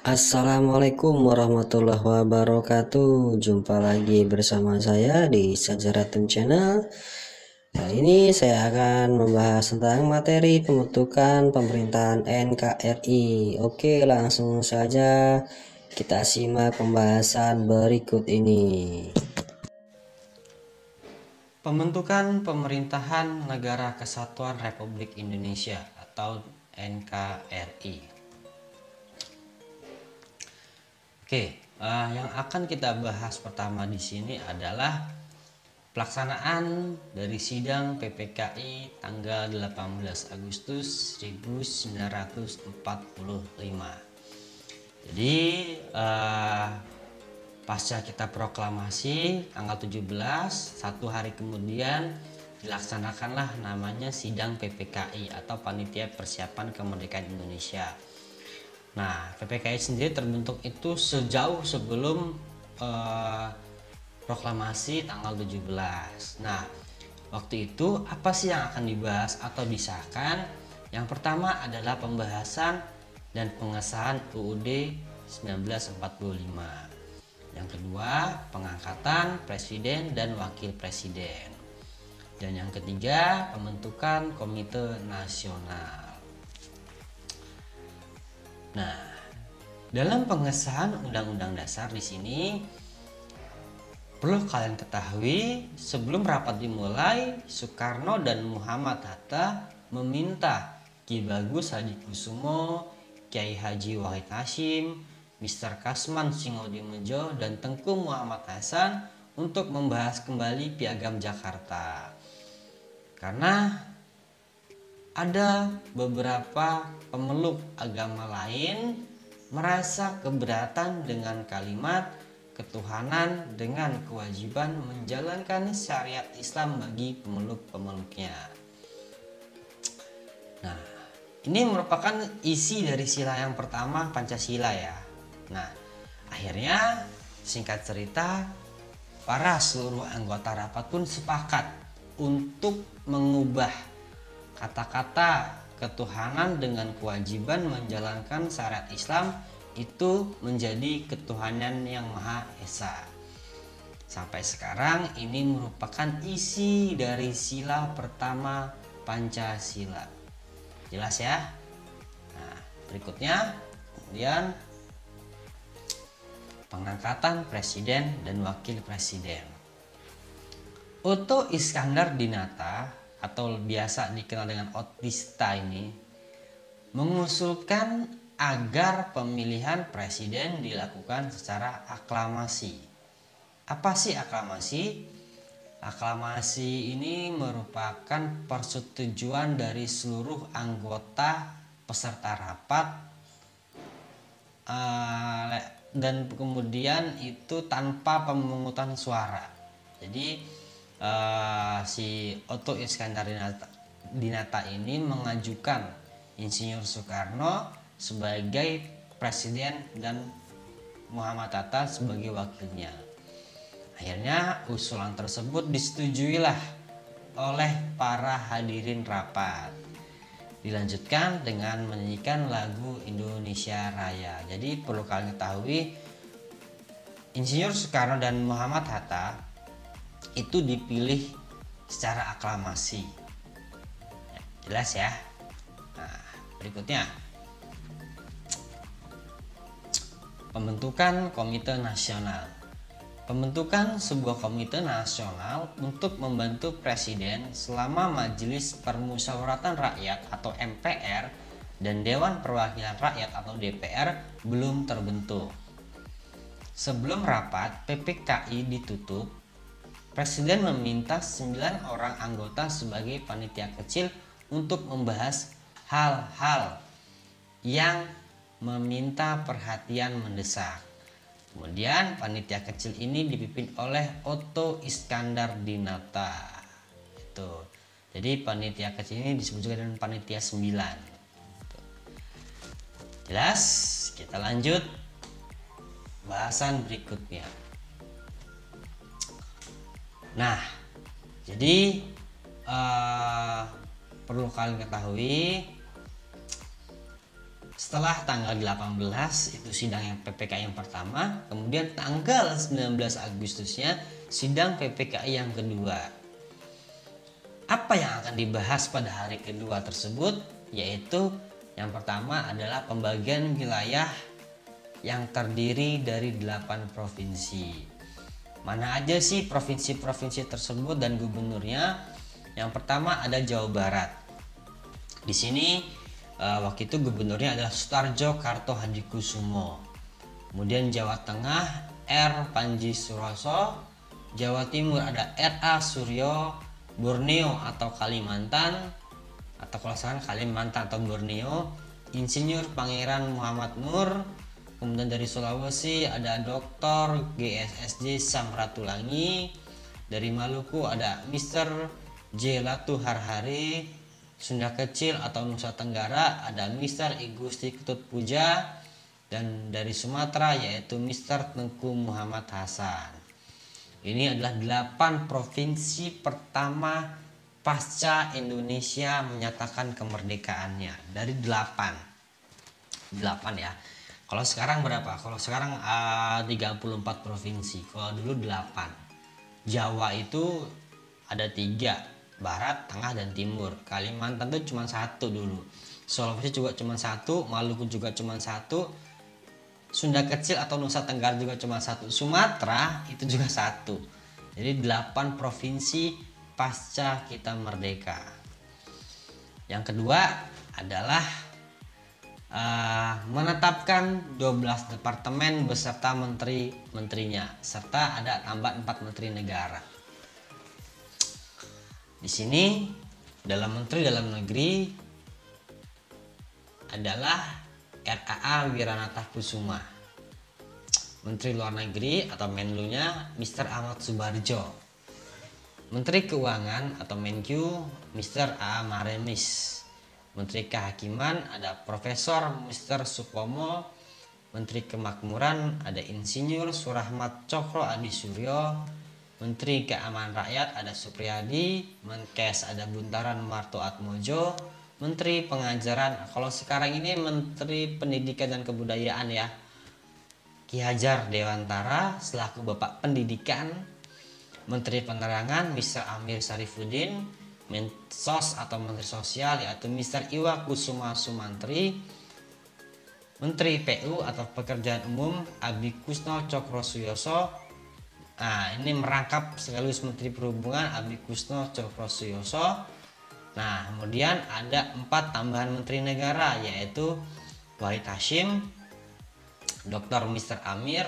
Assalamualaikum warahmatullahi wabarakatuh. Jumpa lagi bersama saya di Sajaratun Channel. Kali ini saya akan membahas tentang materi pembentukan pemerintahan NKRI. Oke, langsung saja kita simak pembahasan berikut ini. Pembentukan Pemerintahan Negara Kesatuan Republik Indonesia atau NKRI. Yang akan kita bahas pertama di sini adalah pelaksanaan dari sidang PPKI tanggal 18 Agustus 1945. Jadi pasca kita proklamasi tanggal 17, satu hari kemudian dilaksanakanlah namanya sidang PPKI atau Panitia Persiapan Kemerdekaan Indonesia. Nah, PPKI sendiri terbentuk itu sejauh sebelum proklamasi tanggal 17. Nah, waktu itu apa sih yang akan dibahas atau disahkan? Yang pertama adalah pembahasan dan pengesahan UUD 1945. Yang kedua, pengangkatan presiden dan wakil presiden. Dan yang ketiga, pembentukan komite nasional. Nah, dalam pengesahan Undang-Undang Dasar di sini perlu kalian ketahui, sebelum rapat dimulai, Soekarno dan Muhammad Hatta meminta Ki Bagus Hadikusumo, Kiai Haji Wahid Hasyim, Mr. Kasman Singodimedjo, dan Tengku Muhammad Hasan untuk membahas kembali Piagam Jakarta. Karena ada beberapa pemeluk agama lain merasa keberatan dengan kalimat ketuhanan dengan kewajiban menjalankan syariat Islam bagi pemeluk-pemeluknya. Nah, ini merupakan isi dari sila yang pertama Pancasila ya. Nah, akhirnya singkat cerita para seluruh anggota rapat pun sepakat untuk mengubah kata-kata ketuhanan dengan kewajiban menjalankan syariat Islam itu menjadi ketuhanan yang Maha Esa. Sampai sekarang ini merupakan isi dari sila pertama Pancasila. Jelas ya? Nah, berikutnya kemudian pengangkatan presiden dan wakil presiden. Otto Iskandar Dinata atau biasa dikenal dengan Otista ini mengusulkan agar pemilihan presiden dilakukan secara aklamasi. Apa sih aklamasi? Aklamasi ini merupakan persetujuan dari seluruh anggota peserta rapat dan kemudian itu tanpa pemungutan suara. Jadi si Otto Iskandar Dinata ini mengajukan Insinyur Soekarno sebagai presiden dan Muhammad Hatta sebagai wakilnya. Akhirnya usulan tersebut disetujuilah oleh para hadirin rapat. Dilanjutkan dengan menyanyikan lagu Indonesia Raya. Jadi perlu kalian ketahui, Insinyur Soekarno dan Muhammad Hatta itu dipilih secara aklamasi. Jelas ya? Nah, berikutnya pembentukan komite nasional. Pembentukan sebuah komite nasional untuk membantu presiden selama Majelis Permusyawaratan Rakyat atau MPR dan Dewan Perwakilan Rakyat atau DPR belum terbentuk. Sebelum rapat PPKI ditutup, Presiden meminta 9 orang anggota sebagai panitia kecil untuk membahas hal-hal yang meminta perhatian mendesak. Kemudian panitia kecil ini dipimpin oleh Otto Iskandar Dinata. Itu. Jadi panitia kecil ini disebut juga dengan panitia 9. Jelas? Kita lanjut bahasan berikutnya. Nah, jadi perlu kalian ketahui Setelah tanggal 18 itu sidang yang PPKI yang pertama, kemudian tanggal 19 Agustusnya sidang PPKI yang kedua. Apa yang akan dibahas pada hari kedua tersebut? Yaitu yang pertama adalah pembagian wilayah yang terdiri dari 8 provinsi. Mana aja sih provinsi-provinsi tersebut dan gubernurnya? Yang pertama ada Jawa Barat. Di sini waktu itu gubernurnya adalah Sutarjo Karto Hadikusumo. Kemudian Jawa Tengah R. Panji Suroso. Jawa Timur ada R.A. Suryo. Borneo atau Kalimantan, atau kalau sekarang Kalimantan atau Borneo, Insinyur Pangeran Muhammad Nur. Kemudian dari Sulawesi ada Dr. GSSJ Samratulangi. Dari Maluku ada Mr. J. Latu Harhari. Sunda Kecil atau Nusa Tenggara ada Mr. I Gusti Ketut Puja. Dan dari Sumatera yaitu Mr. Tengku Muhammad Hasan. Ini adalah 8 provinsi pertama pasca Indonesia menyatakan kemerdekaannya. Dari 8 ya. Kalau sekarang berapa? Kalau sekarang 34 provinsi. Kalau dulu 8. Jawa itu ada 3, Barat, Tengah, dan Timur. Kalimantan itu cuma 1 dulu. Sulawesi juga cuma 1, Maluku juga cuma 1, Sunda Kecil atau Nusa Tenggara juga cuma 1, Sumatera itu juga 1. Jadi 8 provinsi pasca kita merdeka. Yang kedua adalah menetapkan 12 departemen beserta menteri-menterinya, serta ada tambah 4 menteri negara. Di sini dalam Menteri Dalam Negeri adalah R.A.A. Wiranata Kusuma. Menteri Luar Negeri atau Menlunya Mr. Ahmad Subarjo. Menteri Keuangan atau Menkyu Mr. A. Maremis. Menteri Kehakiman ada Profesor Mr. Supomo. Menteri Kemakmuran ada Insinyur Surahmat Cokro Adi Suryo. Menteri Keamanan Rakyat ada Supriyadi. Menkes ada Buntaran Marto Atmojo. Menteri Pengajaran, kalau sekarang ini Menteri Pendidikan dan Kebudayaan ya, Ki Hajar Dewantara selaku Bapak Pendidikan. Menteri Penerangan Mr. Amir Sarifuddin. Mensos atau Menteri Sosial yaitu Mr. Iwa Kusuma Sumantri. Menteri PU atau Pekerjaan Umum Abi Kusno Cokro Suyoso. Nah, ini merangkap sekaligus Menteri Perhubungan Abi Kusno Cokro Suyoso. Nah, kemudian ada 4 tambahan Menteri Negara yaitu Wahid Hashim, Dr. Mr. Amir,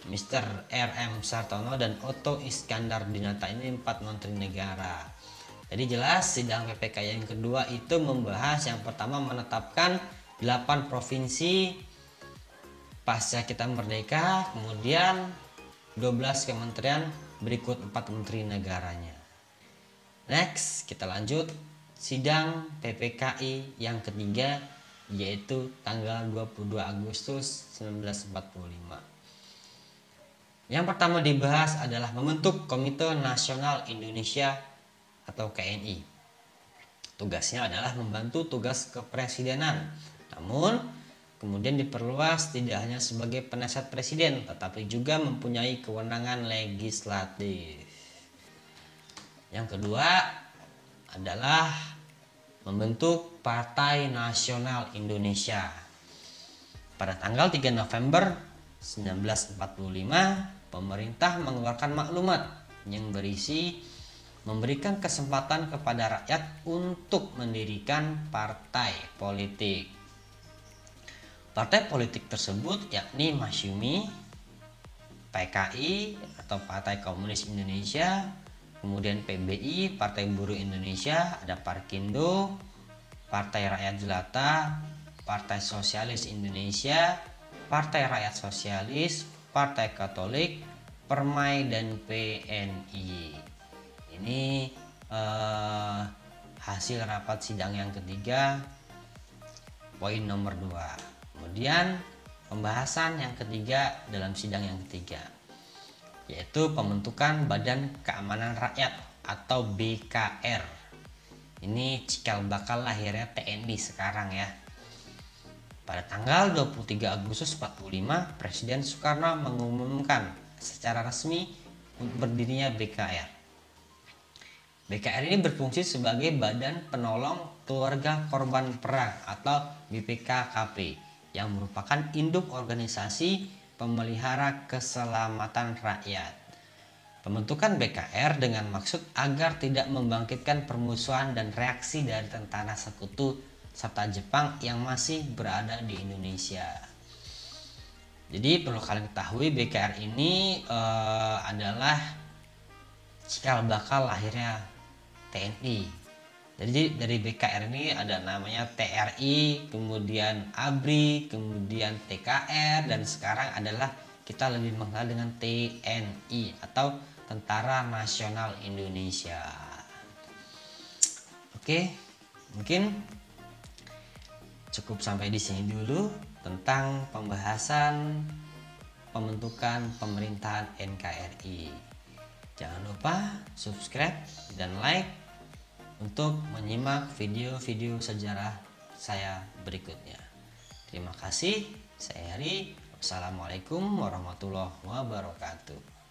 Mr. R.M. Sartono, dan Otto Iskandar Dinata. Ini 4 Menteri Negara. Jadi jelas sidang PPK yang kedua itu membahas yang pertama menetapkan 8 provinsi pasca kita merdeka, kemudian 12 kementerian berikut 4 menteri negaranya. Next, kita lanjut sidang PPKI yang ketiga yaitu tanggal 22 Agustus 1945. Yang pertama dibahas adalah membentuk Komite Nasional Indonesia atau KNI. Tugasnya adalah membantu tugas kepresidenan. Namun kemudian diperluas tidak hanya sebagai penasihat presiden tetapi juga mempunyai kewenangan legislatif. Yang kedua adalah membentuk Partai Nasional Indonesia. Pada tanggal 3 November 1945, pemerintah mengeluarkan maklumat yang berisi memberikan kesempatan kepada rakyat untuk mendirikan partai politik. Partai politik tersebut yakni Masyumi, PKI atau Partai Komunis Indonesia, kemudian PBI, Partai Buruh Indonesia, ada Parkindo, Partai Rakyat Jelata, Partai Sosialis Indonesia, Partai Rakyat Sosialis, Partai Katolik, Permai, dan PNI. Ini hasil rapat sidang yang ketiga, poin nomor 2. Kemudian pembahasan yang ketiga dalam sidang yang ketiga yaitu pembentukan Badan Keamanan Rakyat atau BKR. Ini cikal bakal lahirnya TNI sekarang ya. Pada tanggal 23 Agustus 45, Presiden Soekarno mengumumkan secara resmi berdirinya BKR. BKR ini berfungsi sebagai Badan Penolong Keluarga Korban Perang atau BPKKP yang merupakan induk organisasi pemelihara keselamatan rakyat. Pembentukan BKR dengan maksud agar tidak membangkitkan permusuhan dan reaksi dari tentara sekutu serta Jepang yang masih berada di Indonesia. Jadi perlu kalian ketahui BKR ini adalah cikal bakal lahirnya TNI. Jadi dari BKR ini ada namanya TRI, kemudian ABRI, kemudian TKR, dan sekarang adalah kita lebih mengenal dengan TNI atau Tentara Nasional Indonesia. Oke, mungkin cukup sampai di sini dulu tentang pembahasan pembentukan pemerintahan NKRI. Jangan lupa subscribe dan like untuk menyimak video-video sejarah saya berikutnya. Terima kasih, saya Heri. Wassalamualaikum warahmatullahi wabarakatuh.